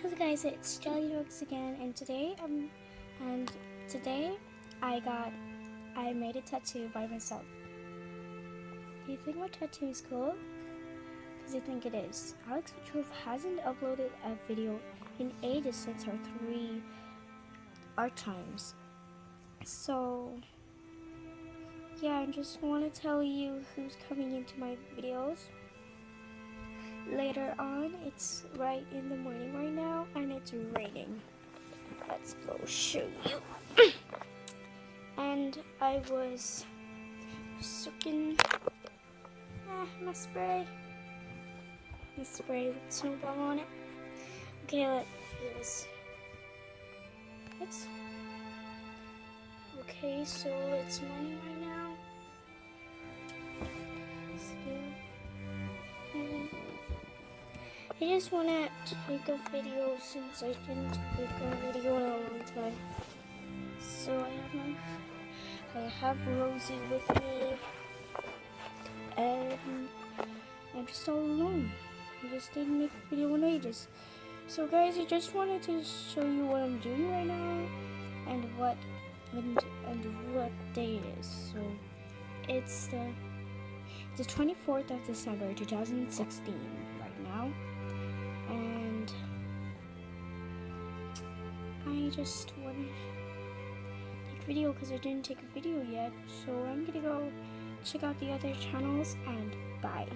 Hello guys, it's Jelly Dogs again, and today I made a tattoo by myself. Do you think my tattoo is cool? Because I think it is. Alex Petrov hasn't uploaded a video in ages since our 3 art times. So yeah, I just want to tell you who's coming into my videos later on. It's right in the morning right now and it's raining. Let's go show you. And I was soaking my spray with snowball on it. Okay, let's do this. Okay, so it's morning right now. I just want to take a video since I didn't take a video in a long time. So I have Rosie with me, and I'm just all alone. I just didn't make a video in ages. So guys, I just wanted to show you what I'm doing right now and what day it is. So it's the 24th of December 2016 right now. And I just want to take a video because I didn't take a video yet. So I'm gonna go check out the other channels and bye.